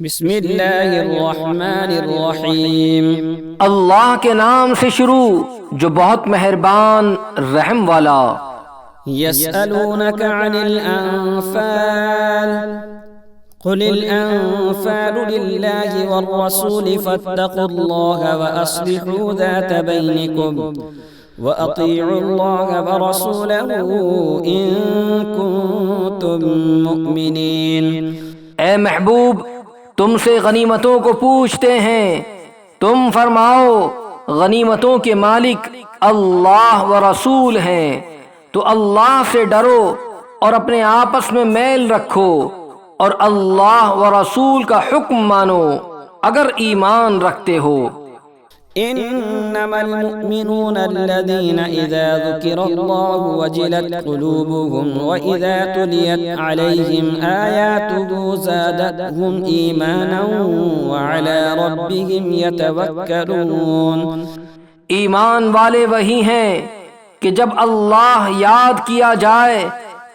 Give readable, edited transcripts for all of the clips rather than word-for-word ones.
بسم اللہ الرحمن الرحیم۔ اللہ کے نام سے شروع جو بہت مہربان رحم والا۔ یسألونک عن الانفال قل الانفال للہ والرسول فاتقوا اللہ واصلحوا ذات بینکم وَأَطِيعُوا اللَّهَ وَرَسُولَهُ إِن كُنتُم مُّؤْمِنِينَ۔ اے محبوب، تم سے غنیمتوں کو پوچھتے ہیں، تم فرماؤ غنیمتوں کے مالک اللہ و رسول ہیں، تو اللہ سے ڈرو اور اپنے آپس میں میل رکھو اور اللہ و رسول کا حکم مانو اگر ایمان رکھتے ہو۔ انما المؤمنون الذين اذا ذكر الله وجلت قلوبهم واذا تليت عليهم آياته زادتهم ايمانا وعلى ربهم يتوكلون۔ ایمان والے وہی ہیں کہ جب اللہ یاد کیا جائے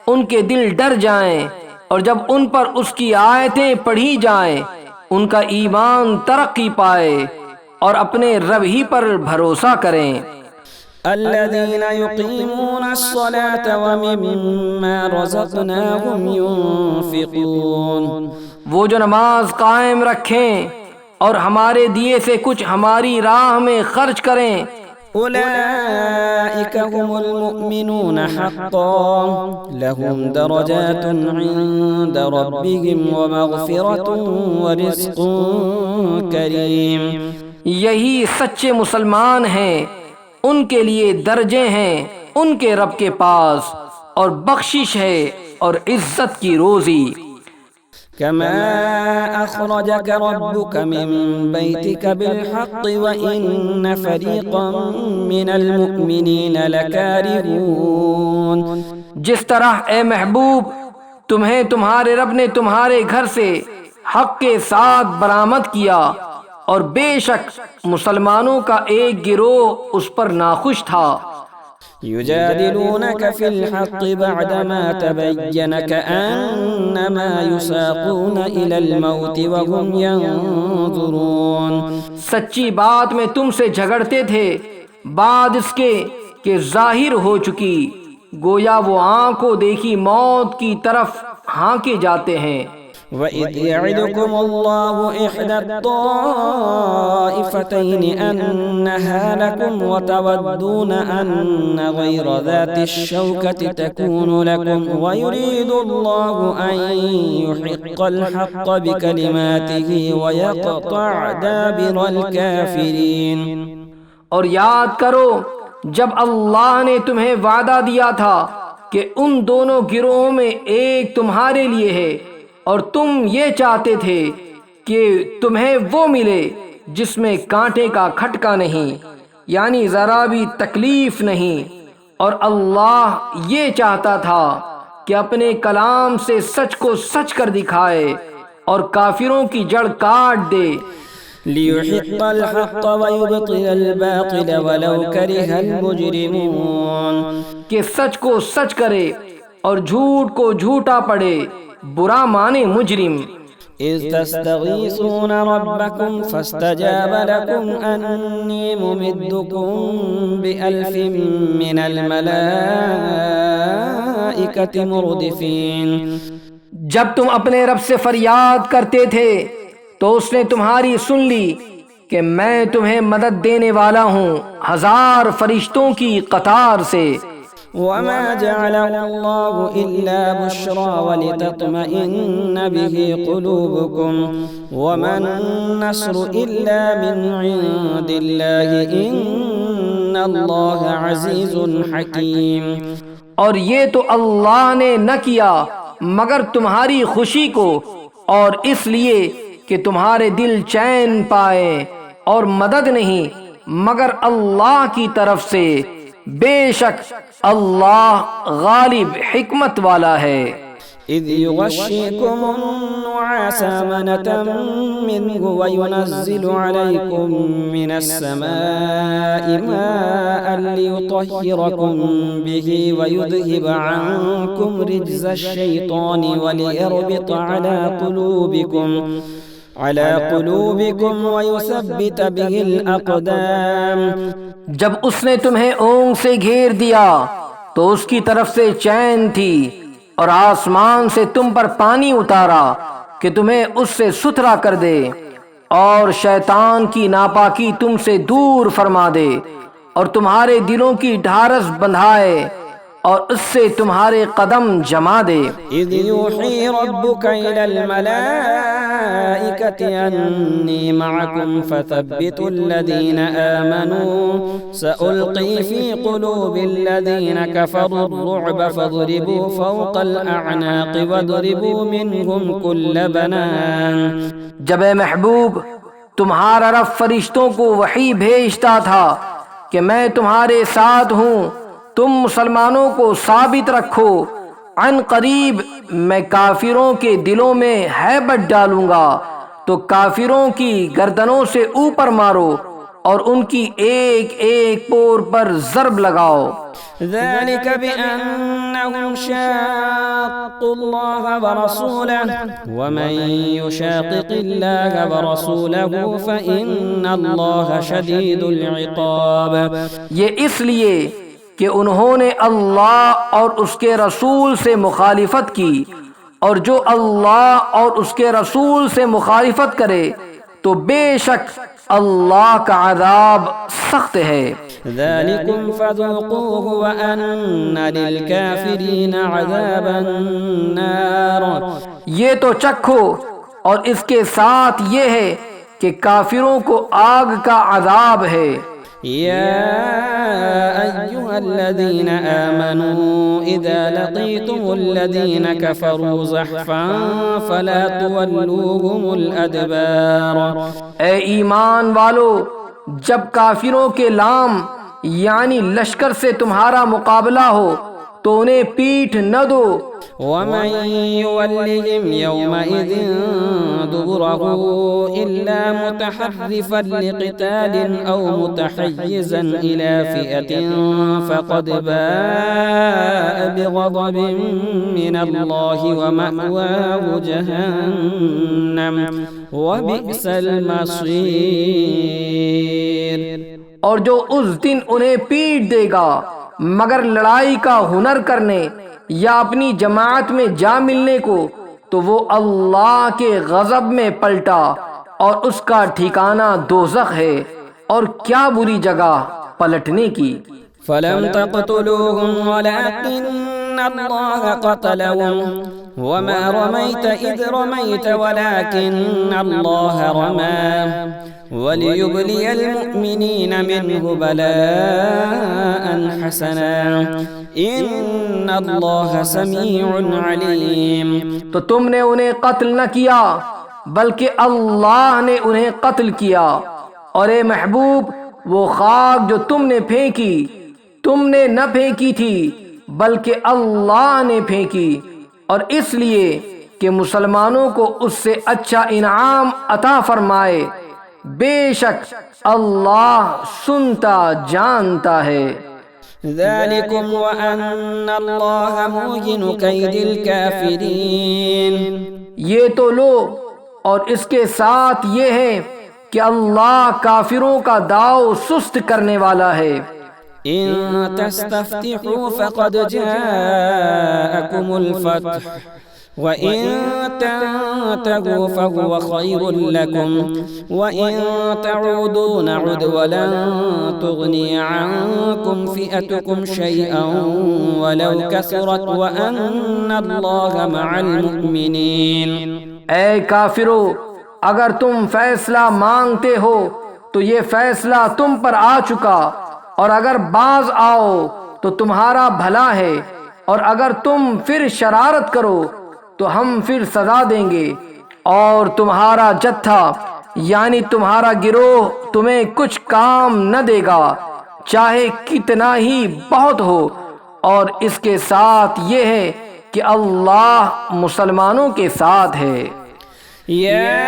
ان کے دل ڈر جائیں، اور جب ان پر اس کی آیتیں پڑھی جائیں ان کا ایمان ترقی پائے اور اپنے رب ہی پر بھروسہ کریں۔ الذين يقيمون الصلاة ومما رزقناهم ينفقون۔ وہ جو نماز قائم رکھیں اور ہمارے دیے سے کچھ ہماری راہ میں خرچ کریں۔ أولئك هم المؤمنون حقا لهم درجات عند ربهم ومغفرة ورزق كريم۔ یہی سچے مسلمان ہیں، ان کے لیے درجے ہیں ان کے رب کے پاس، اور بخشش ہے اور عزت کی روزی۔ كما أخرجك ربك من بيتك بالحق وإن فريقا من المؤمنين لكارهون۔ جس طرح اے محبوب تمہیں تمہارے رب نے تمہارے گھر سے حق کے ساتھ برآمد کیا، اور بے شک مسلمانوں کا ایک گروہ اس پر ناخوش تھا۔ يجادلونك في الحق بعدما تبين كأنما يساقون إلى الموت وهم ينظرون۔ سچی بات میں تم سے جھگڑتے تھے بعد اس کے کہ ظاہر ہو چکی، گویا وہ آنکھوں دیکھی موت کی طرف ہانکے جاتے ہیں۔ وَإِذْ يَعِدُكُمُ اللَّهُ إِحْدَى الطَّائِفَتَيْنِ أَنَّهَا لَكُمْ وَتَوَدُّونَ أَنَّ غَيْرَ ذَاتِ الشَّوْكَةِ تَكُونُ لَكُمْ وَيُرِيدُ اللَّهُ أَن يُحِقَّ الْحَقَّ بِكَلِمَاتِهِ وَيَقْطَعَ دَابِرَ الْكَافِرِينَ۔ اور یاد کرو جب اللہ نے تمہیں وعدہ دیا تھا کہ ان دونوں گروہوں میں ایک تمہارے لیے ہے، اور تم یہ چاہتے تھے کہ تمہیں وہ ملے جس میں کانٹے کا کھٹکا نہیں، یعنی ذرا بھی تکلیف نہیں، اور اللہ یہ چاہتا تھا کہ اپنے کلام سے سچ کو سچ کر دکھائے اور کافروں کی جڑ کاٹ دے۔ لِيُحِقَّ الْحَقَّ وَيُبْطِلَ الْبَاطِلَ وَلَوْ كَرِهَ الْمُجْرِمُونَ۔ کہ سچ کو سچ کرے اور جھوٹ کو جھوٹا پڑے، برا مانے مجرم۔ إِذْ تَسْتَغِيثُونَ رَبَّكُمْ فَاسْتَجَابَ لَكُمْ أَنِّي مُمِدُّكُمْ بِأَلْفٍ مِّنَ الْمَلَائِكَةِ مُرْدِفِينَ۔ جب تم اپنے رب سے فریاد کرتے تھے تو اس نے تمہاری سن لی کہ میں تمہیں مدد دینے والا ہوں 1000 فرشتوں کی قطار سے۔ وَمَا جَعَلَهُ اللَّهُ إِلَّا بُشْرَى وَلِتَطْمَئِنَّ بِهِ قُلُوبُكُمْ وَمَا النَّصْرُ إِلَّا مِنْ عِندِ اللَّهِ إِنَّ اللَّهَ عَزِيزٌ حَكِيمٌ۔ اور یہ تو اللہ نے نہ کیا مگر تمہاری خوشی کو، اور اس لیے کہ تمہارے دل چین پائے، اور مدد نہیں مگر اللہ کی طرف سے، بے شک اللہ غالب حکمت والا ہے۔ إِذْ يُغَشِّيكُمُ النُّعَاسَ أَمَنَةً مِّنْهُ وَيُنَزِّلُ عَلَيْكُم مِّنَ السَّمَاءِ مَاءً لِّيُطَهِّرَكُم بِهِ وَيُذْهِبَ عَنكُمْ رِجْزَ الشَّيْطَانِ وَلِيَرْبِطَ عَلَىٰ قُلُوبِكُمْ على قلوبكم ويثبت به الأقدام. جب اس نے تمہیں اونگ سے گھیر دیا تو اس کی طرف سے چین تھی اور آسمان سے تم پر پانی اتارا کہ تمہیں اس سے ستھرا کر دے اور شیطان کی ناپاکی تم سے دور فرما دے اور تمہارے دلوں کی ڈھارس بندھائے اور اس سے تمہارے قدم جما دے. إذ يوحي ربك إلى الملائكة أني معكم فثبتوا الذين آمنوا سألقي في قلوب الذين كفروا الرعب فاضربوا فوق الأعناق واضربوا منهم كل بنان. جب اے محبوب تمہارا رب فرشتوں کو وحی بھیجتا تھا کہ میں تمہارے ساتھ ہوں، تم مسلمانوں کو ثابت رکھو، عن قریب میں کافروں کے دلوں میں ہیبت ڈالوں گا، تو کافروں کی گردنوں سے اوپر مارو اور ان کی ایک ایک پور پر ضرب لگاؤ. ذلك بأنهم شاقوا الله ورسوله ومن يشاقق الله ورسوله فإن الله شديد العقاب. یہ اس لیے کہ انہوں نے اللہ اور اس کے رسول سے مخالفت کی، اور جو اللہ اور اس کے رسول سے مخالفت کرے تو بے شک اللہ کا عذاب سخت ہے. ذلكم فذوقوه وأن للكافرين عذاب النار. یہ تو چکھو اور اس کے ساتھ یہ ہے کہ کافروں کو آگ کا عذاب ہے. يا أيها الذين آمنوا إذا لقيتم الذين كفروا زحفا فلا تولوهم الأدبار. اے ایمان والو، جب کافروں کے لام یعنی لشکر سے تمہارا مقابلہ ہو تو انہیں پیٹھ نہ دو. ومن يولهم يومئذ دبره إلا متحرفا لقتال أو متحيزا إلى فئة فقد باء بغضب من الله ومأواه جهنم وبئس المصير. اور جو اس دن انہیں پیٹ دے گا مگر لڑائی کا ہنر کرنے یا اپنی جماعت میں جا ملنے کو، تو وہ اللہ کے غضب میں پلٹا اور اس کا ٹھکانہ دوزخ ہے، اور کیا بری جگہ پلٹنے کی. فلم تقتلوهم ولكن الله قتلهم وما رميت إذ رميت ولكن الله رمى وليبلي المؤمنين منه بلاء حسنا إن الله سميع عليم. تو تم نے انہیں قتل نہ کیا بلکہ اللہ نے انہیں قتل کیا، اور اے محبوب وہ خاک جو تم نے پھینکی تم نے نہ پھینکی تھی بلکہ اللہ نے پھینکی، اور اس لیے کہ مسلمانوں کو اس سے اچھا انعام عطا فرمائے. بے شک اللہ سنتا جانتا ہے. ذلكم وأن الله موهن كيد الكافرين. یہ تو لو اور اس کے ساتھ یہ ہے کہ اللہ کافروں کا داؤ سست کرنے والا ہے. إن تستفتحوا فقد جاءكم الفتح وإن تنتهوا فهو خير لكم وإن تعودوا نعد ولن تغني عنكم فئتكم شيئا ولو كثرت وأن الله مع المؤمنين. اے کافرو، اگر تم فیصلہ مانگتے ہو تو یہ فیصلہ تم پر آ چکا، اور اگر باز آؤ تو تمہارا بھلا ہے، اور اگر تم پھر شرارت کرو تو ہم پھر سزا دیں گے، اور تمہارا جتھا یعنی تمہارا گروہ تمہیں کچھ کام نہ دے گا چاہے کتنا ہی بہت ہو، اور اس کے ساتھ یہ ہے کہ اللہ مسلمانوں کے ساتھ ہے. يا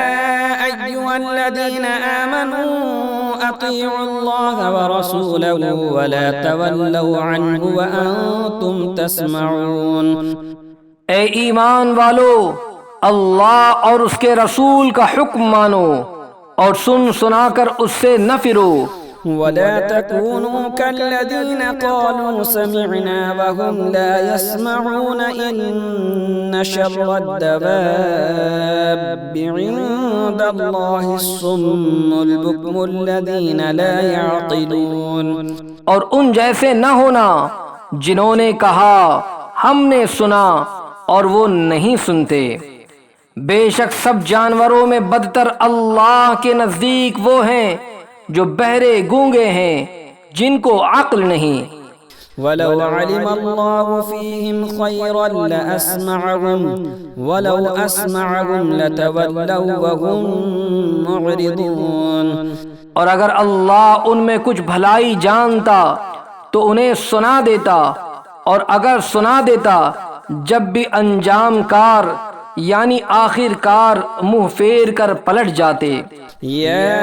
أيها الذين آمنوا أطيعوا الله ورسوله ولا تولوا عنه وأنتم تسمعون. اے ایمان والو، اللہ اور اس کے رسول کا حکم مانو اور سن سنا کر اس سے نہ پھرو۔ ولا تكونوا كالذين قالوا سمعنا وهم لا يسمعون إن شر الدواب عند الله الصم البكم الذين لا يعقلون۔ اور ان جیسے نہ ہونا جنہوں نے کہا ہم نے سنا اور وہ نہیں سنتے۔ بے شک سب جانوروں میں بدتر اللہ کے نزدیک وہ ہیں جو بہرے گونگے ہیں، جن کو عقل نہیں۔ ولو علم الله فيهم خيرا لأسمعهم ولو أسمعهم لتولوا وهم معرضون۔ اور اگر اللہ ان میں کچھ بھلائی جانتا تو انہیں سنا دیتا، اور اگر سنا دیتا جب بھی انجام کار یعنی آخر کار منہ پھیر کر پلٹ جاتے۔ يا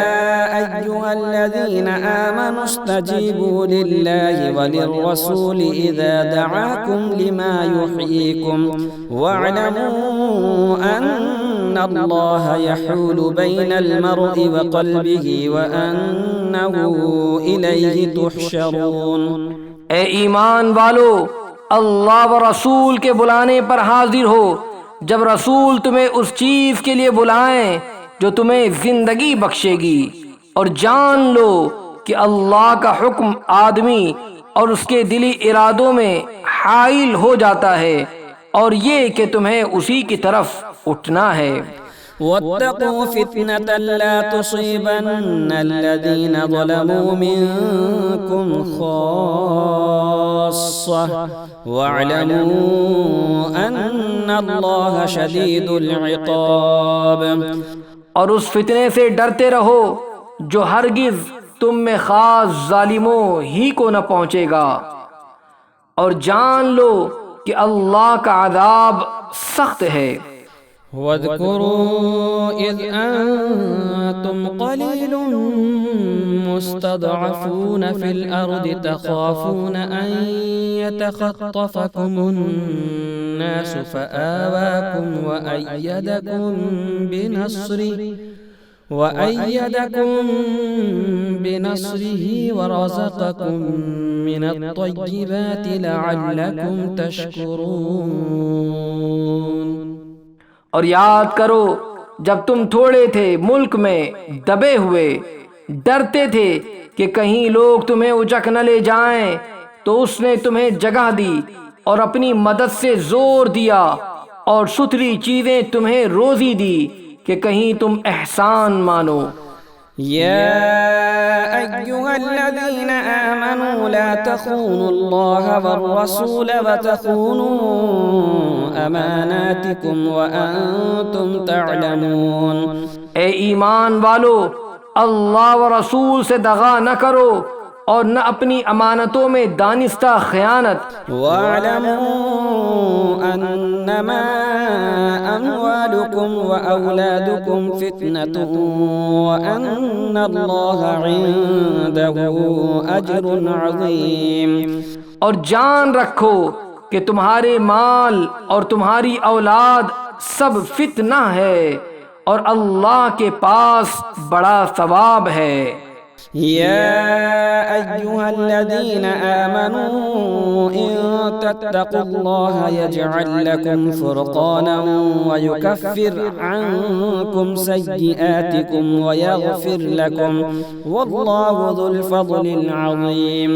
أيها الذين آمنوا استجيبوا لله وللرسول إذا دعاكم لما يحييكم واعلموا أن الله يحول بين المرء وقلبه وأنه إليه تحشرون۔ اے ایمان والو، اللہ و رسول کے بلانے پر حاضر ہو جب رسول تمہیں اس چیز کے لیے بلائیں جو تمہیں زندگی بخشے گی، اور جان لو کہ اللہ کا حکم آدمی اور اس کے دلی ارادوں میں حائل ہو جاتا ہے، اور یہ کہ تمہیں اسی کی طرف اٹھنا ہے۔ واتقوا فتنة لا تصيبن الذين ظلموا منكم خاصة واعلموا أن الله شديد العقاب۔ اور اس فتنے سے ڈرتے رہو جو ہرگز تم میں خاص ظالموں ہی کو نہ پہنچے گا، اور جان لو کہ اللہ کا عذاب سخت ہے۔ واذكروا إذ أنتم قليل مستضعفون في الأرض تخافون أن يتخطفكم الناس فآواكم وأيدكم بنصره ورزقكم من الطيبات لعلكم تشكرون۔ اور یاد کرو جب تم تھوڑے تھے ملک میں دبے ہوئے، ڈرتے تھے کہ کہیں لوگ تمہیں اچک نہ لے جائیں، تو اس نے تمہیں جگہ دی اور اپنی مدد سے زور دیا، اور ستھری چیزیں تمہیں روزی دی کہ کہیں تم احسان مانو۔ يا أيها الذين آمنوا لا تخونوا الله والرسول وتخونوا أماناتكم وأنتم تعلمون۔ اے ایمان والو، اللہ و رسول سے دغا نہ کرو اور نہ اپنی امانتوں میں دانستہ خیانت۔ وَاعْلَمُوا أَنَّمَا أَمْوَالُكُمْ وَأَوْلَادُكُمْ فِتْنَةٌ وَأَنَّ اللَّهَ عِندَهُ أَجْرٌ عَظِيمٌ۔ اور جان رکھو کہ تمہارے مال اور تمہاری اولاد سب فتنہ ہے، اور اللہ کے پاس بڑا ثواب ہے۔ يا أيها الذين آمنوا إن تتقوا الله يجعل لكم فرقانا ويكفر عنكم سيئاتكم ويغفر لكم والله ذو الفضل العظيم۔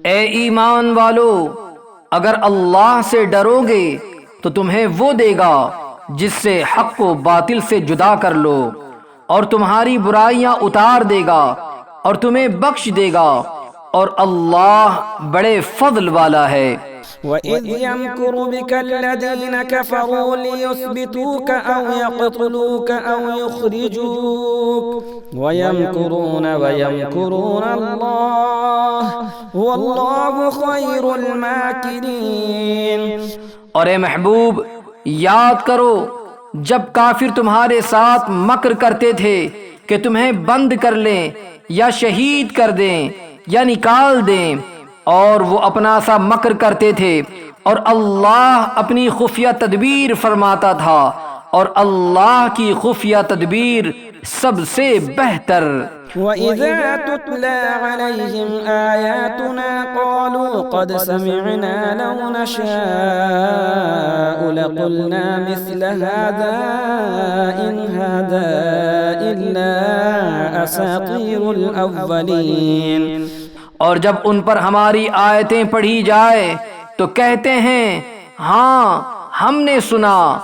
اے ایمان والو، اگر اللہ سے ڈرو گے تو تمہیں وہ دے گا جس سے حق و باطل سے جدا کر لو، اور تمہاری برائیاں اتار دے گا اور تمہیں بخش دے گا، اور اللہ بڑے فضل والا ہے۔ وَإِذْ يَمْكُرُ بِكَ الَّذِينَ كَفَرُوا لِيُثْبِتُوكَ أَوْ يَقْتُلُوكَ أَوْ يُخْرِجُوكَ وَيَمْكُرُونَ وَيَمْكُرُونَ اللَّهُ وَاللَّهُ خَيْرُ الْمَاكِرِينَ۔ اور اے محبوب، یاد کرو جب کافر تمہارے ساتھ مکر کرتے تھے کہ تمہیں بند کر لیں یا شہید کر دیں یا نکال دیں، اور وہ اپنا سا مکر کرتے تھے، اور اللہ اپنی خفیہ تدبیر فرماتا تھا، اور اللہ کی خفیہ تدبیر سب سے بہتر۔ وَإِذَا تُتْلَى عَلَيْهِمْ آيَاتُنَا قَالُوا قَدْ سَمِعْنَا لَوْ نَشَاءُ لَقُلْنَا مِثْلَ هَذَا إِنْ هَذَا إِلَّا أَسَاطِيرُ الْأَوَّلِينَ۔ اور جب ان پر ہماری آیتیں پڑھی جائے تو کہتے ہیں ہاں ہم نے سنا،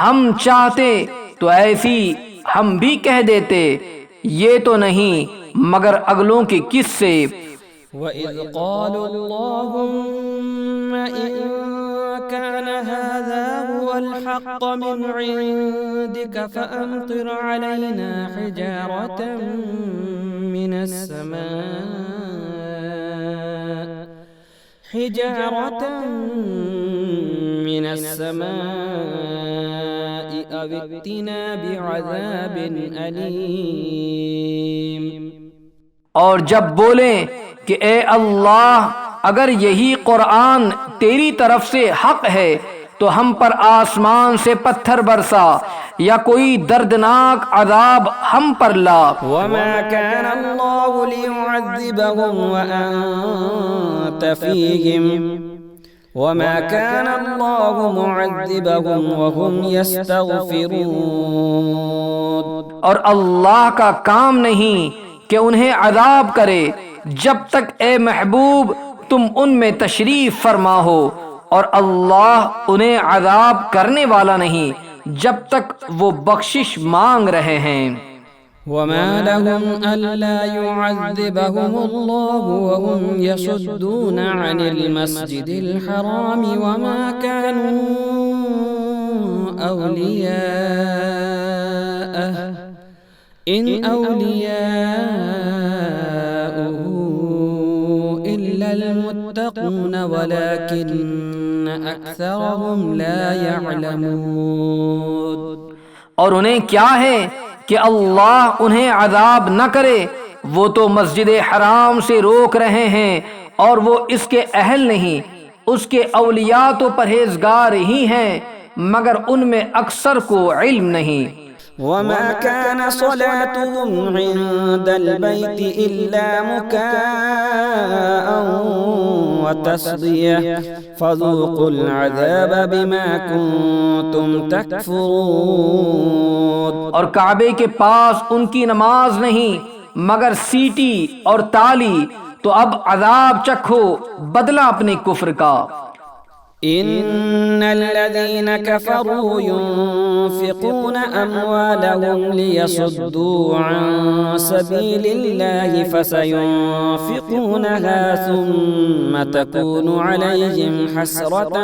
ہم چاہتے تو ایسی ہم بھی کہہ دیتے، یہ تو نہیں مگر اگلوں کے قصے۔ وَإِذْ قَالُوا اللَّهُمَّ إِن كَانَ هَذَا هُوَ الْحَقَّ مِنْ عِندِكَ فَأَمْطِرْ عَلَيْنَا حِجَارَةً من السماء أو ائتنا بعذاب أليم۔ اور جب بولیں کہ اے اللہ اگر یہی قرآن تیری طرف سے حق ہے تو ہم پر آسمان سے پتھر برسا یا کوئی دردناک عذاب ہم پر لا۔ وما كان الله ليعذبهم وأنت فيهم وما كان الله معذبهم وهم يستغفرون۔ اور اللہ کا کام نہیں کہ انہیں عذاب کرے جب تک اے محبوب تم ان میں تشریف فرما ہو، اور اللہ انہیں عذاب کرنے والا نہیں جب تک وہ بخشش مانگ رہے ہیں۔ وما لهم ألا يعذبهم الله وهم يصدون عن المسجد الحرام وما كانوا أولياءه إن أولياؤه إلا المتقون ولكن أكثرهم لا يعلمون۔ اور انہیں کیا ہے کہ اللہ انہیں عذاب نہ کرے، وہ تو مسجد حرام سے روک رہے ہیں اور وہ اس کے اہل نہیں، اس کے اولیاء تو پرہیزگار ہی ہیں مگر ان میں اکثر کو علم نہیں۔ وما كان صلاتهم عند البيت إلا مكاء وتصدية فذوقوا العذاب بما كنتم تكفرون۔ اور کعبے کے پاس ان کی نماز نہیں مگر سیٹی اور تالی، تو اب عذاب چکھو بدلہ اپنے کفر کا۔ إن الذين كفروا ينفقون أموالهم ليصدوا عن سبيل الله فسينفقونها ثم تكون عليهم حسرة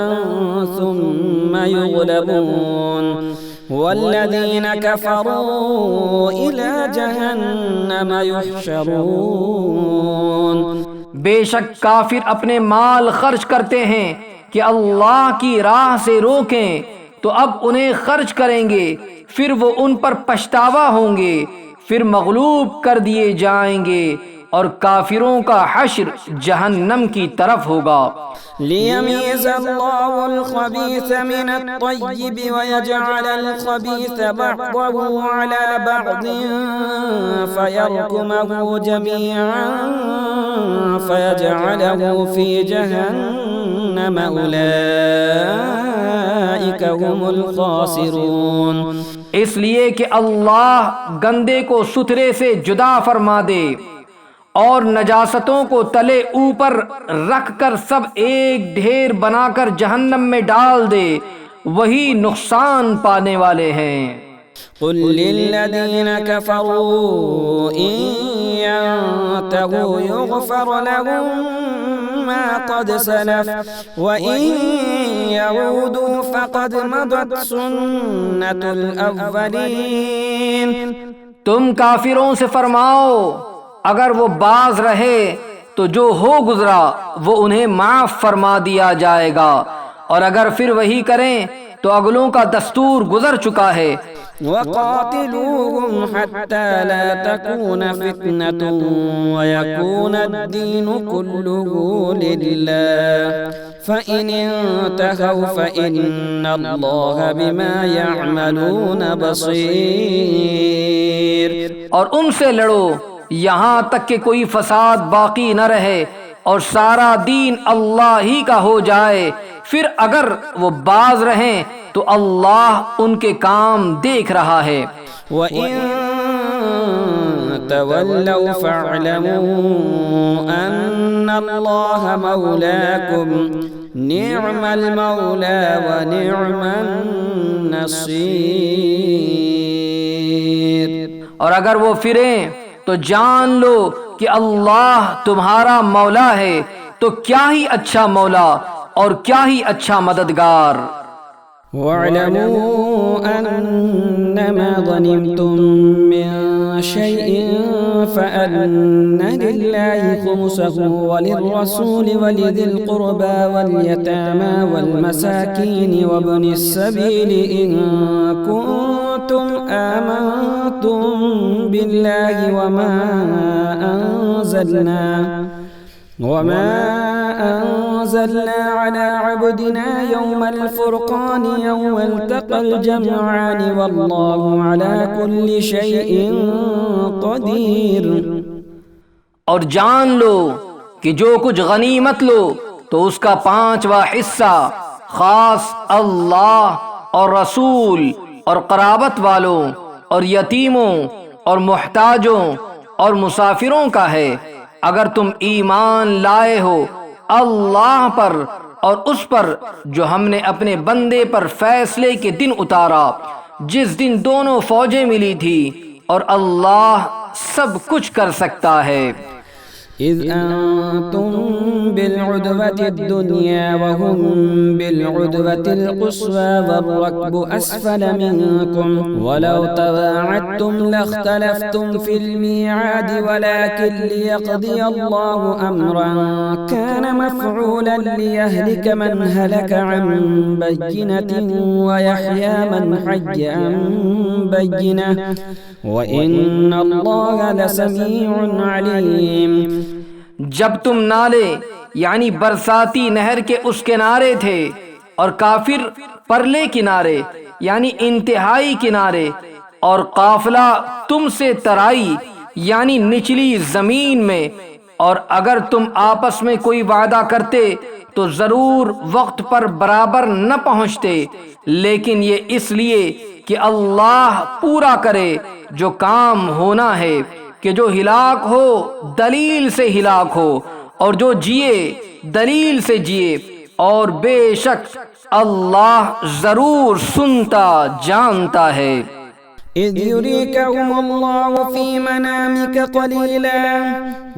ثم يغلبون والذين كفروا إلى جهنم يحشرون۔ بے شک کافر اپنے مال خرچ کرتے ہیں کہ اللہ کی راہ سے روکیں، تو اب انہیں خرچ کریں گے، پھر وہ ان پر پچھتاوا ہوں گے، پھر مغلوب کر دیے جائیں گے، اور کافروں کا حشر جہنم کی طرف ہوگا۔ لِيَمِيزَ اللَّهُ الْخَبِيثَ مِنَ الطَّيِّبِ وَيَجْعَلَ الْخَبِيثَ بَعْضَهُ عَلَى بَعْضٍ فَيَرْكُمَهُ جَمِيعًا فَيَجْعَلَهُ فِي جَهَنَّمَ أُولَئِكَ هُمُ الْخَاسِرُونَ۔ اس لیے کہ اللہ گندے کو ستھرے سے جدا فرما دے اور نجاستوں کو تلے اوپر رکھ کر سب ایک ڈھیر بنا کر جہنم میں ڈال دے، وہی نقصان پانے والے ہیں۔ قل للذین کفروا ان ينتهوا يغفر لهم ما قد سلف وان يعودوا فقد مضت سنة الاولین۔ تم کافروں سے فرماؤ اگر وہ باز رہے تو جو ہو گزرا وہ انہیں معاف فرما دیا جائے گا، اور اگر پھر وہی کریں تو اگلوں کا دستور گزر چکا ہے۔ وقاتلوهم حتى لا تكون فتنة ويكون الدين كله لله فإن انتهوا فإن الله بما يعملون بصير۔ اور ان سے لڑو یہاں تک کہ کوئی فساد باقی نہ رہے اور سارا دین اللہ ہی کا ہو جائے، پھر اگر وہ باز رہیں تو اللہ ان کے کام دیکھ رہا ہے۔ وَإِن تَوَلَّوْا فَاعْلَمُوا أَنَّ اللَّهَ مَوْلَاكُمْ نِعْمَ الْمَوْلَى وَنِعْمَ النَّصِيرُ۔ اور اگر وہ پھریں تو جان لو کہ اللہ تمہارا مولا ہے، تو کیا ہی اچھا مولا اور کیا ہی اچھا مددگار۔ وَاعْلَمُوا أَنَّمَا غَنِمْتُم مِّن شَيْءٍ فَأَنَّ لِلَّهِ خُمُسَهُ وَلِلرَّسُولِ وَلِذِي الْقُرْبَى وَالْيَتَامَى وَالْمَسَاكِينِ وَابْنِ السَّبِيلِ إِن كُنتُمْ آمَنتُم بِاللَّهِ وَمَا أنزلنا على عبدنا يوم الفرقان يوم التقى الجمعان والله على كل شيء قدير۔ اور جان لو کہ جو کچھ غنیمت لو تو اس کا 5واں حصہ خاص اللہ اور رسول اور قرابت والوں اور یتیموں اور محتاجوں اور مسافروں کا ہے، اگر تم ایمان لائے ہو اللہ پر اور اس پر جو ہم نے اپنے بندے پر فیصلے کے دن اتارا، جس دن دونوں فوجیں ملی تھی، اور اللہ سب کچھ کر سکتا ہے۔ إذ أنتم بالعدوة الدنيا وهم بالعدوة القصوى والركب أسفل منكم ولو تواعدتم لاختلفتم في الميعاد ولكن ليقضي الله أمرا كان مفعولا ليهلك من هلك عن بينة ويحيى من حي عن بينة وإن الله لسميع عليم۔ جب تم نالے یعنی برساتی نہر کے اس کنارے تھے اور کافر پرلے کنارے یعنی انتہائی کنارے، اور قافلہ تم سے ترائی یعنی نچلی زمین میں، اور اگر تم آپس میں کوئی وعدہ کرتے تو ضرور وقت پر برابر نہ پہنچتے، لیکن یہ اس لیے کہ اللہ پورا کرے جو کام ہونا ہے، کہ جو ہلاک ہو دلیل سے ہلاک ہو اور جو جیے دلیل سے جیے، اور بے شک اللہ ضرور سنتا جانتا ہے۔ إذ يريكهم الله في منامك قليلا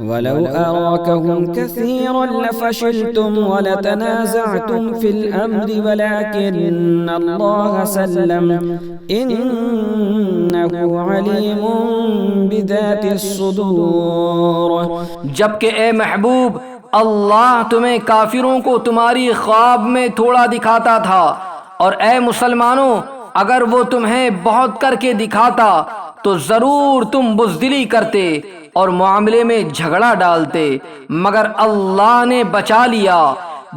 ولو أراكهم كثيرا لفشلتم ولتنازعتم في الأمر ولكن الله سلم إنه عليم بذات الصدور۔ جبکہ اے محبوب اللہ تمہیں کافروں کو تمہاری خواب میں تھوڑا دکھاتا تھا، اور اے مسلمانوں اگر وہ تمہیں بہت کر کے دکھاتا تو ضرور تم بزدلی کرتے اور معاملے میں جھگڑا ڈالتے، مگر اللہ نے بچا لیا،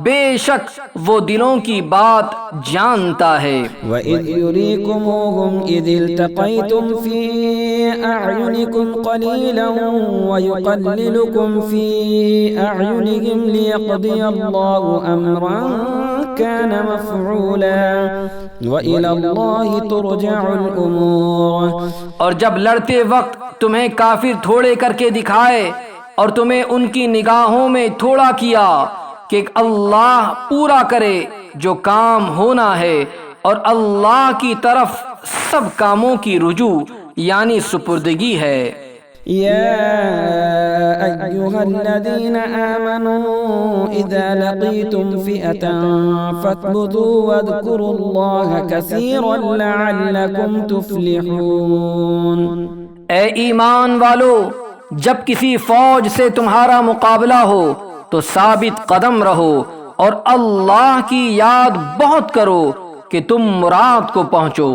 بے شک وہ دلوں کی بات جانتا ہے۔ وَإِذْ يُرِيكُمُوهُمْ إِذِ الْتَقَيْتُمْ فِي أَعْيُنِكُمْ قَلِيلًا وَيُقَلِّلُكُمْ فِي أَعْيُنِهِمْ لِيَقْضِيَ اللَّهُ أَمْرًا كَانَ مَفْعُولًا وَإِلَى اللَّهِ تُرْجَعُ الْأُمُورُ۔ اور جب لڑتے وقت تمہیں کافر تھوڑے کر کے دکھائے اور تمہیں ان کی نگاہوں میں تھوڑا کیا، کہ اللہ پورا کرے جو کام ہونا ہے، اور اللہ کی طرف سب کاموں کی رجوع یعنی سپردگی ہے۔ يا أيها الذين آمنوا إذا لقيتم فئة فاثبتوا واذكروا الله كثيرا لعلكم تفلحون۔ اے ایمان والو، جب کسی فوج سے تمہارا مقابلہ ہو تو ثابت قدم رہو اور اللہ کی یاد بہت کرو کہ تم مراد کو پہنچو۔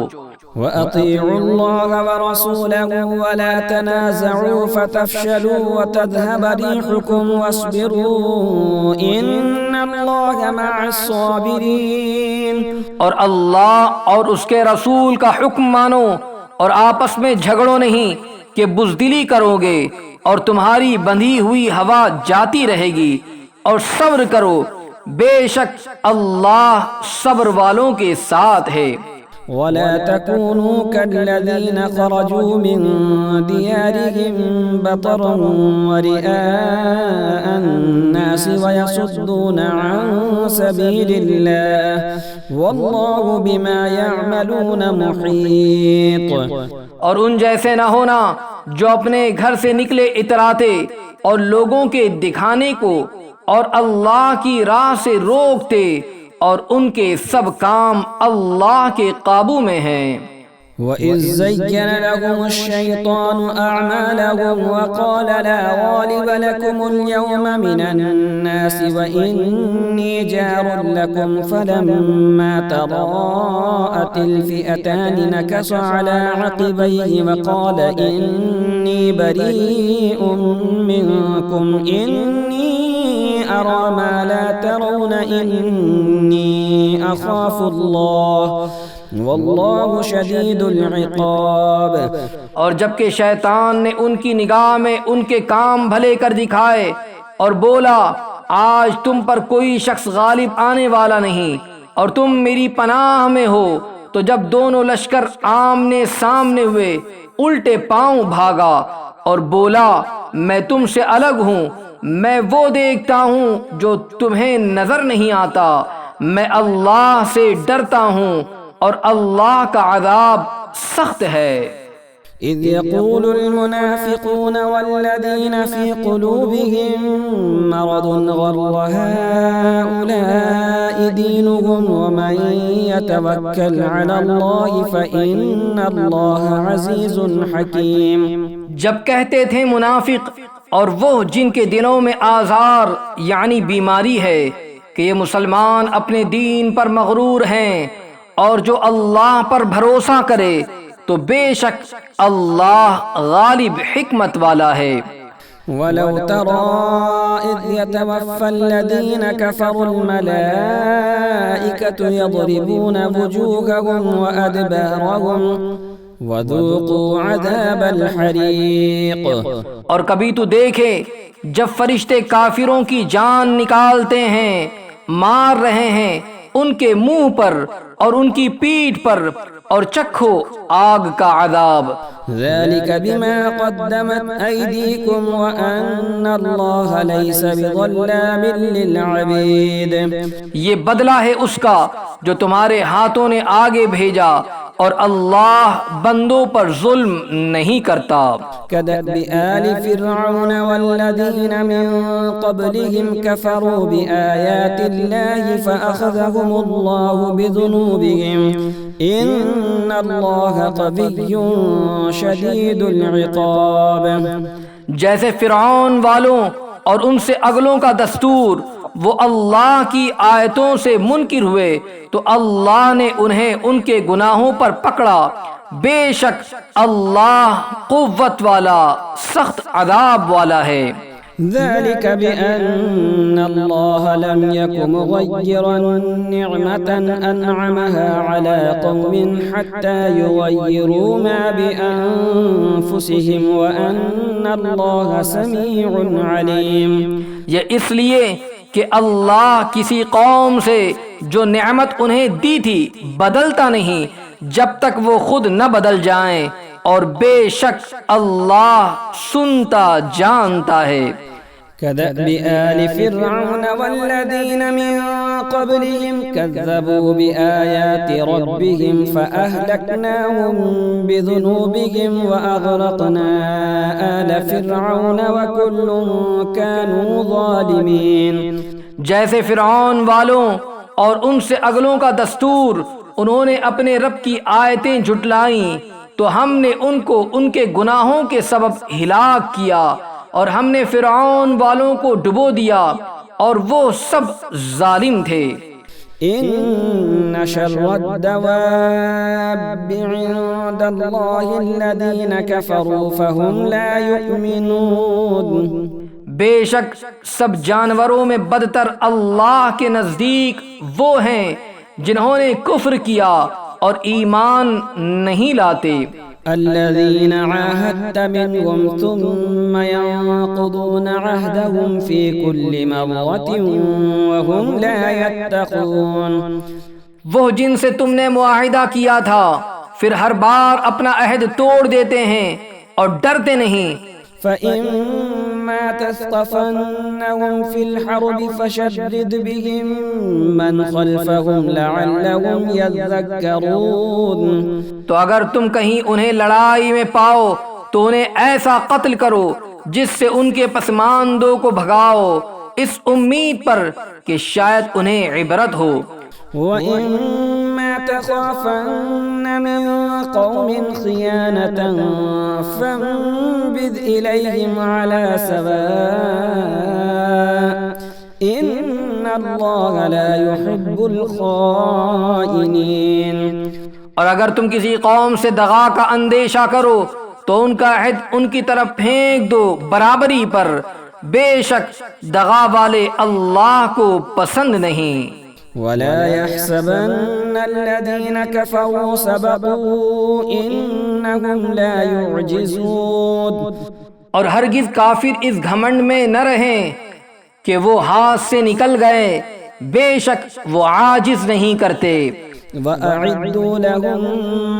وأطيعوا الله ورسوله ولا تنازعوا فتفشلوا وتذهب ريحكم واصبروا إن الله مع الصابرين۔ اور اللہ اور اس کے رسول کا حکم مانو اور آپس میں جھگڑو نہیں کہ بزدلی کرو گے اور تمہاری بندھی ہوئی ہوا جاتی رہے گی، اور صبر کرو، بے شک اللہ صبر والوں کے ساتھ ہے۔ ولا تكونوا كالذين خرجوا من ديارهم بطرا ورئاء الناس ويصدون عن سبيل الله والله بما يعملون محيط۔ اور ان جیسے نہ ہونا جو اپنے گھر سے نکلے اتراتے اور لوگوں کے دکھانے کو اور اللہ کی راہ سے روکتے، اور ان کے سب کام اللہ کے قابو میں ہیں۔ وَإِذْ زَيَّنَ لَهُمُ الشَّيْطَانُ أَعْمَالَهُمْ وَقَالَ لَا غَالِبَ لَكُمُ الْيَوْمَ مِنَ النَّاسِ وَإِنِّي جَارٌ لَكُمْ فَلَمَّا تَرَاءَتِ الْفِئَتَانِ نَكَصَ عَلَى عَقِبَيْهِ وَقَالَ إِنِّي بَرِيءٌ مِّنكُمْ إِنِّي أَرَى مَا لَا تَرَوْنَ إِنِّي أَخَافُ اللَّهَ واللہ شدید العقاب۔ اور جبکہ شیطان نے ان کی نگاہ میں ان کے کام بھلے کر دکھائے اور بولا آج تم پر کوئی شخص غالب آنے والا نہیں اور تم میری پناہ میں ہو، تو جب دونوں لشکر آمنے سامنے ہوئے الٹے پاؤں بھاگا اور بولا میں تم سے الگ ہوں، میں وہ دیکھتا ہوں جو تمہیں نظر نہیں آتا، میں اللہ سے ڈرتا ہوں اور اللہ کا عذاب سخت ہے۔ اذ يقول المنافقون والذين في قلوبهم مرض غر هؤلاء دينهم ومن يتوكل على الله فإن الله عزيز حكيم۔ جب کہتے تھے منافق اور وہ جن کے دلوں میں آزار یعنی بیماری ہے کہ یہ مسلمان اپنے دین پر مغرور ہیں، اور جو اللہ پر بھروسہ کرے تو بے شک اللہ غالب حکمت والا ہے۔ وَلَوْ تَرَى إِذْ يَتَوَفَّى الَّذِينَ كَفَرُوا الْمَلَائِكَةُ يَضْرِبُونَ وُجُوهَهُمْ وَأَدْبَارَهُمْ وَذُوقُوا عَذَابَ الْحَرِيقِ۔ اور کبھی تو دیکھے جب فرشتے کافروں کی جان نکالتے ہیں، مار رہے ہیں ان کے منہ پر اور ان کی پیٹھ پر، اور چکھو آگ کا عذاب۔ ذَلِكَ بِمَا قَدَّمَتْ أَيْدِيكُمْ وَأَنَّ اللَّهَ لَيْسَ بِظَلَّامٍ لِّلْعَبِيدِ۔ یہ بدلہ ہے اس کا جو تمہارے ہاتھوں نے آگے بھیجا، اور اللہ بندوں پر ظلم نہیں کرتا۔ كدأب آل فرعون والذين من قبلهم كفروا بآيات الله فأخذهم الله بذنوبهم إن الله قوي شديد العقاب۔ جیسے فرعون والوں اور ان سے اگلوں کا دستور، وہ اللہ کی آیتوں سے منکر ہوئے تو اللہ نے انہیں ان کے گناہوں پر پکڑا، بے شک اللہ قوت والا سخت عذاب والا ہے۔ ذلك بأن الله لم يكن مغيرا نعمة أنعمها على قوم حتى يغيروا ما بأنفسهم وأن الله سميع عليم۔ یہ اس لیے کہ اللہ کسی قوم سے جو نعمت انہیں دی تھی بدلتا نہیں جب تک وہ خود نہ بدل جائیں، اور بے شک اللہ سنتا جانتا ہے۔ كدأب آل فرعون والذين من قبلهم كذبوا بآيات ربهم فأهلكناهم بذنوبهم وأغرقنا آل فرعون وكل كانوا ظالمين۔ جیسے فرعون والوں اور ان سے اگلوں کا دستور، انہوں نے اپنے رب کی آیتیں جھٹلائیں تو ہم نے ان کو ان کے گناہوں کے سبب ہلاک کیا، اور ہم نے فرعون والوں کو ڈبو دیا اور وہ سب ظالم تھے۔ إن شر الدواب عند الله الذين كفروا فهم لا يؤمنون. بے شک سب جانوروں میں بدتر اللہ کے نزدیک وہ ہیں جنہوں نے کفر کیا اور ایمان نہیں لاتے. الذين عاهدت منهم ثم ينقضون عهدهم في كل مرة وهم لا يتقون. وہ جن سے تم نے معاہدہ کیا تھا پھر ہر بار اپنا عہد توڑ دیتے ہیں اور ڈرتے نہیں. فإما تثقفنهم في الحرب فشرد بهم من خلفهم لعلهم يذكرون. تو اگر تم کہیں انہیں لڑائی میں پاؤ تو انہیں ایسا قتل کرو جس سے ان کے پسماندوں کو بھگاؤ اس امید پر کہ شاید انہیں عبرت ہو. وَإِمَّا تَخَافَنَّ مِن قَوْمٍ خِيَانَةً فَانبِذْ إِلَيْهِمْ عَلَى سَوَاءٍ إِنَّ اللَّهَ لَا يُحِبُّ الْخَائِنِينَ. اور اگر تم کسی قوم سے دغا کا اندیشہ کرو تو ان کا عہد ان کی طرف پھینک دو برابری پر. بے شک دغا والے اللہ کو پسند نہیں. وَلَا يَحْسَبَنَّ الَّذِينَ كَفَرُوا سَبَقُوا إِنَّهُمْ لَا يُعْجِزُونَ. اور ہرگز کافر اس گھمنڈ میں نہ رہیں کہ وہ ہاتھ سے نکل گئے. بے شک وہ عاجز نہیں کرتے. وَأَعِدُّوا لَهُم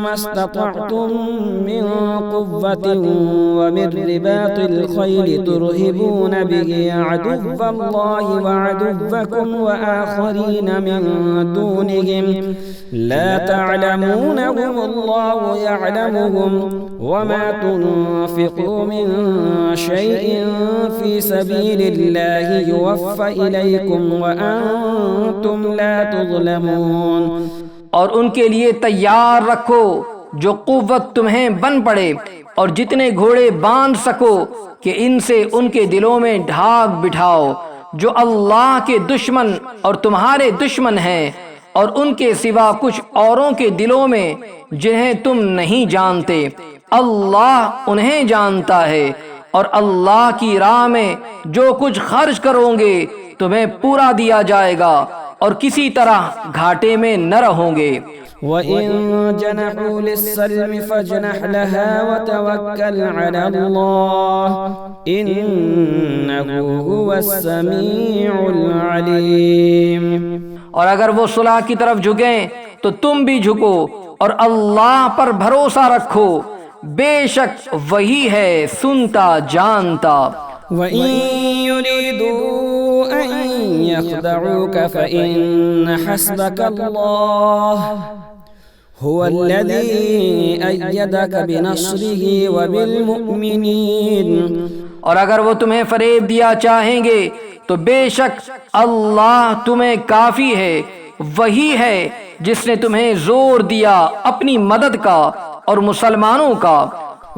مَّا اسْتَطَعْتُم مِّن قُوَّةٍ وَمِن رِّبَاطِ الْخَيْلِ تُرْهِبُونَ بِهِ عَدُوَّ اللَّهِ وَعَدُوَّكُمْ وَآخَرِينَ مِن دُونِهِمْ لَا تَعْلَمُونَهُمُ اللَّهُ يَعْلَمُهُمْ وَمَا تُنفِقُوا مِن شَيْءٍ فِي سَبِيلِ اللَّهِ يُوَفَّ إِلَيْكُمْ وَأَنتُمْ لَا تُظْلَمُونَ. اور ان کے لیے تیار رکھو جو قوت تمہیں بن پڑے اور جتنے گھوڑے باندھ سکو کہ ان سے ان کے دلوں میں ڈھاک بٹھاؤ جو اللہ کے دشمن اور تمہارے دشمن ہیں اور ان کے سوا کچھ اوروں کے دلوں میں جنہیں تم نہیں جانتے. اللہ انہیں جانتا ہے اور اللہ کی راہ میں جو کچھ خرچ کرو گے تمہیں پورا دیا جائے گا اور کسی طرح گھاٹے میں نہ رہو گے. وَإِن جَنَحُوا لِلسَّلْمِ فَاجْنَحْ لَهَا وَتَوَكَّلْ عَلَى اللَّهِ إِنَّهُ هُوَ السَّمِيعُ الْعَلِيمُ. اور اگر وہ صلح کی طرف جھکیں تو تم بھی جھکو اور اللہ پر بھروسہ رکھو. بے شک وہی ہے سنتا جانتا. وَإِن يُرِيدُوا أَن يَخْدَعُوكَ فَإِنَّ حَسْبَكَ اللَّهُ هُوَ الَّذِي أَيَّدَكَ بِنَصْرِهِ وَبِالْمُؤْمِنِينَ. اور اگر وہ تمہیں فریب دیا چاہیں گے تو بے شک اللہ تمہیں کافی ہے. وہی ہے جس نے تمہیں زور دیا اپنی مدد کا اور مسلمانوں کا.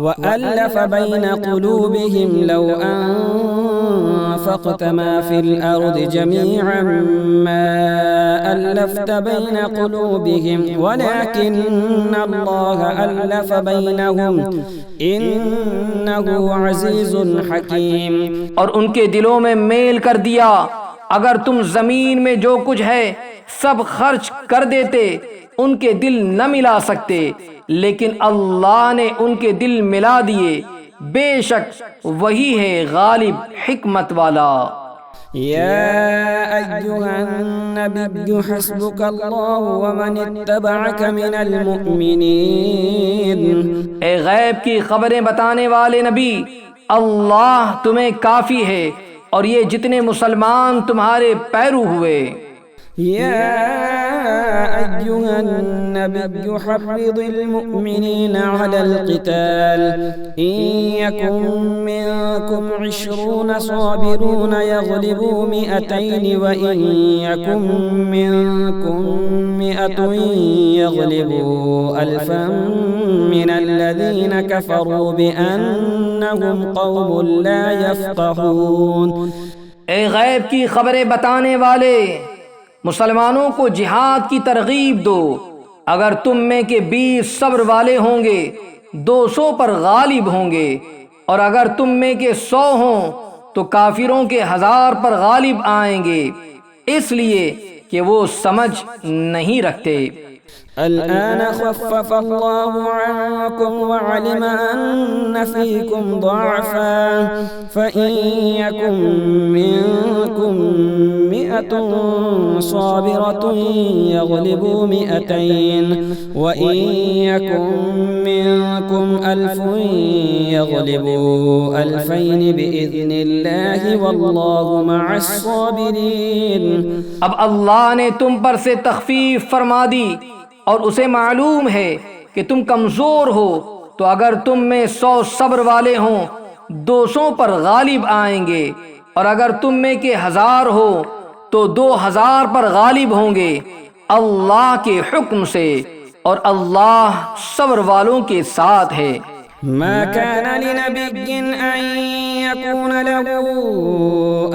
وَأَلَّفَ بَيْنَ قُلُوبِهِمْ لَوْ أَنفَقْتَ مَا فِي الْأَرْضِ جَمِيعًا مَا أَلَّفْتَ بَيْنَ قُلُوبِهِمْ وَلَكِنَّ اللَّهَ أَلَّفَ بَيْنَهُمْ إِنَّهُ عَزِيزٌ حَكِيمٌ. اور ان کے دلوں میں میل کر دیا اگر تم زمین میں جو کچھ ہے سب خرچ کر دیتے ان کے دل نہ ملا سکتے لیکن اللہ نے ان کے دل ملا دیے. بے شک وہی ہے غالب حکمت والا. يا أيها النبي حسبك الله ومن اتبعك من المؤمنين. اے غیب کی خبریں بتانے والے نبی اللہ تمہیں کافی ہے اور یہ جتنے مسلمان تمہارے پیرو ہوئے. يا أيها النبي حرض المؤمنين على القتال إن يكن منكم 20 صابرون يغلبوا 200 وإن يكن منكم 100 يغلبوا 1000 من الذين كفروا بأنهم قوم لا يفقهون. اے غیب کی خبریں بتانے والے مسلمانوں کو جہاد کی ترغیب دو۔ اگر تم میں کے 20 صبر والے ہوں گے 200 پر غالب ہوں گے، اور اگر تم میں کے 100 ہوں تو کافروں کے 1000 پر غالب آئیں گے، اس لیے کہ وہ سمجھ نہیں رکھتے۔ الآن خفف الله عنكم وعلم أن فيكم ضعفا فإن يكن منكم 100 صابرة يغلبوا 200 وإن يكن منكم 1000 يغلبوا 2000 بإذن الله والله مع الصابرين۔ اب اللہ نے تم پر سے تخفیف فرما دی، اور اسے معلوم ہے کہ تم کمزور ہو، تو اگر تم میں 100 صبر والے ہوں 200 پر غالب آئیں گے، اور اگر تم میں کے 1000 ہو تو 2000 پر غالب ہوں گے اللہ کے حکم سے، اور اللہ صبر والوں کے ساتھ ہے۔ ما كان لنبي أن يكون له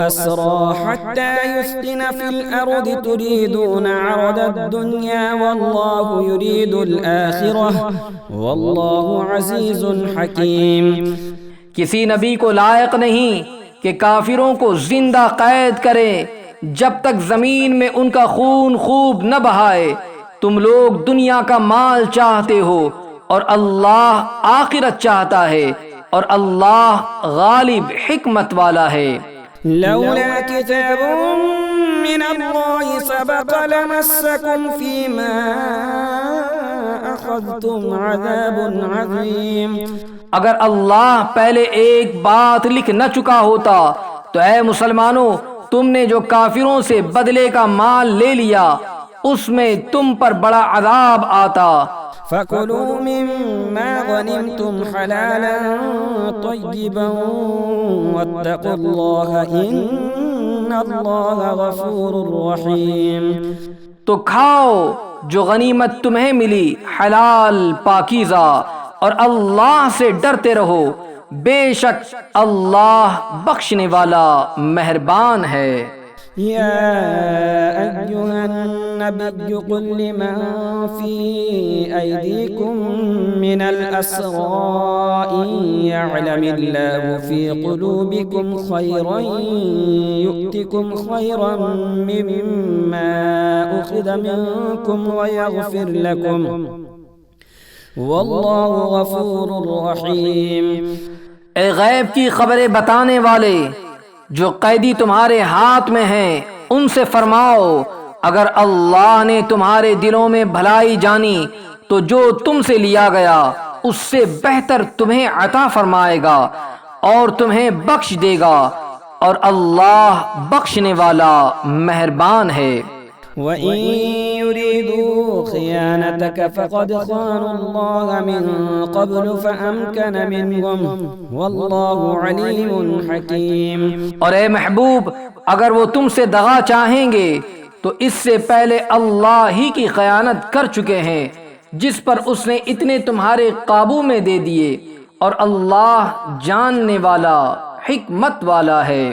أسرى حتى يسكن في الأرض تريدون عرض الدنيا والله يريد الآخرة والله عزيز حكيم۔ کسی نبی کو لائق نہیں کہ کافروں کو زندہ قید کرے جب تک زمین میں ان کا خون خوب نہ بہائے۔ تم لوگ دنیا کا مال چاہتے ہو اور اللہ آخرت چاہتا ہے، اور اللہ غالب حکمت والا ہے۔ لولا كتاب من الله سبق لمسكم فيما أخذتم عذاب عظيم۔ اگر اللہ پہلے ایک بات لکھ نہ چکا ہوتا تو اے مسلمانوں، تم نے جو کافروں سے بدلے کا مال لے لیا اس میں تم پر بڑا عذاب آتا۔ فَكُلُوا مِمَّا غَنِمْتُمْ حَلَالًا طَيِّبًا وَاتَّقُوا اللَّهَ إِنَّ اللَّهَ غَفُورٌ رَحِيمٌ۔ تو کھاؤ جو غنیمت تمہیں ملی حلال پاکیزہ، اور اللہ سے ڈرتے رہو، بے شک اللہ بخشنے والا مہربان ہے۔ يا أيها النبي قل لمن في أيديكم من الأسرى إن يعلم الله في قلوبكم خيرا يؤتكم خيرا مما أخذ منكم ويغفر لكم والله غفور رحيم۔ اے غیب کی خبریں بتانے والے، جو قیدی تمہارے ہاتھ میں ہیں ان سے فرماؤ، اگر اللہ نے تمہارے دلوں میں بھلائی جانی تو جو تم سے لیا گیا اس سے بہتر تمہیں عطا فرمائے گا اور تمہیں بخش دے گا، اور اللہ بخشنے والا مہربان ہے۔ وَإِن يُرِيدُوا خِيَانَتَكَ فَقَدْ خَانُوا اللَّهَ مِن قَبْلُ فَأَمْكَنَ مِنْهُمْ وَاللَّهُ عَلِيمٌ حَكِيمٌ۔ اور اے محبوب، اگر وہ تم سے دغا چاہیں گے تو اس سے پہلے اللہ ہی کی خیانت کر چکے ہیں، جس پر اس نے اتنے تمہارے قابو میں دے دیے، اور اللہ جاننے والا حکمت والا ہے۔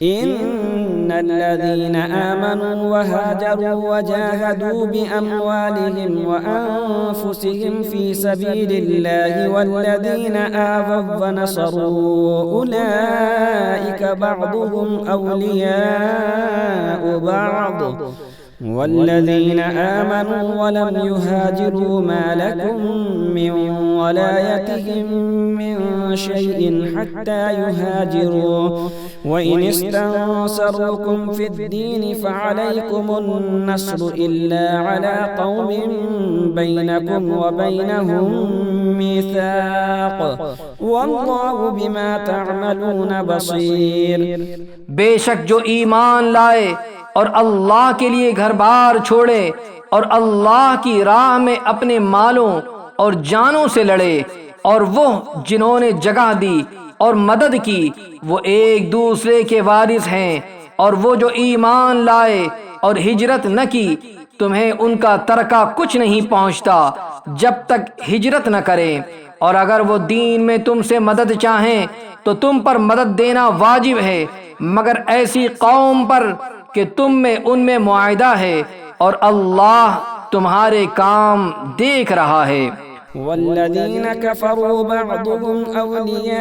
إن الذين آمنوا وهاجروا وجاهدوا بأموالهم وأنفسهم في سبيل الله والذين آووا ونصروا أولئك بعضهم أولياء بعض والذين آمنوا ولم يهاجروا ما لكم من ولايتهم من شيء حتى يهاجروا وإن استنصروكم في الدين فعليكم النصر إلا على قوم بينكم وبينهم ميثاق والله بما تعملون بصير۔ بے شک جو ایمان لائے اور اللہ کے لیے گھر بار چھوڑے اور اللہ کی راہ میں اپنے مالوں اور جانوں سے لڑے، اور وہ جنہوں نے جگہ دی اور مدد کی وہ ایک دوسرے کے وارث ہیں، اور وہ جو ایمان لائے اور ہجرت نہ کی تمہیں ان کا ترکہ کچھ نہیں پہنچتا جب تک ہجرت نہ کریں، اور اگر وہ دین میں تم سے مدد چاہیں تو تم پر مدد دینا واجب ہے، مگر ایسی قوم پر کہ تم میں ان میں معاہدہ ہے اور اللہ تمہارے کام دیکھ رہا ہے۔ والذین کفروا بعضهم اولیاء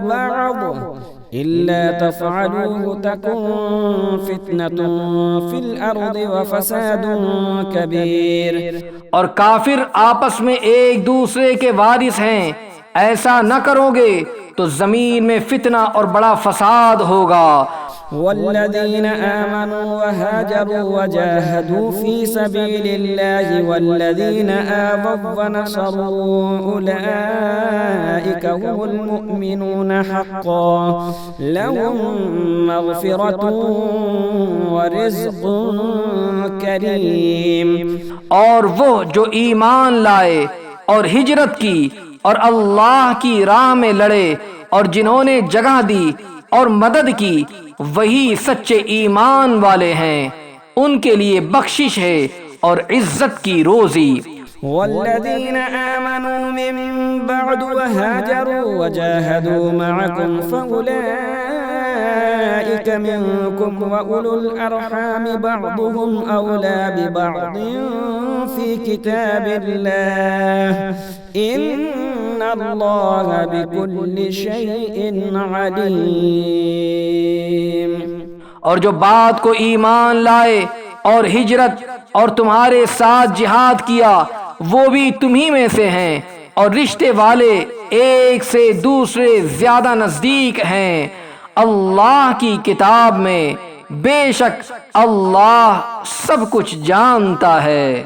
بعض إلا تفعلوه تكن فتنة في الأرض وفساد كبير۔ اور کافر آپس میں ایک دوسرے کے وارث ہیں، ایسا نہ کرو گے تو زمین میں فتنہ اور بڑا فساد ہوگا۔ والذين آمنوا وهاجروا وجاهدوا في سبيل الله والذين آووا ونصروا أولئك هم المؤمنون حقا لهم مغفرة ورزق كريم۔ اور وہ جو ایمان لائے اور ہجرت کی اور اللہ کی راہ میں لڑے اور جنہوں نے جگہ دی اور مدد کی، وہی سچے ایمان والے ہیں، ان کے لیے بخشش ہے اور عزت کی روزی۔ والذین آمنوا من بعد وهاجروا وجاهدوا معكم فأولئك منكم وأولو الأرحام بعضهم أولى ببعض في كتاب الله إن الله بكل شيء عليم۔ اور جو بات کو ایمان لائے اور ہجرت اور تمہارے ساتھ جہاد کیا وہ بھی تمہی میں سے ہیں، اور رشتے والے ایک سے دوسرے زیادہ نزدیک ہیں۔ اللہ کی کتاب میں بے شک اللہ سب کچھ جانتا ہے۔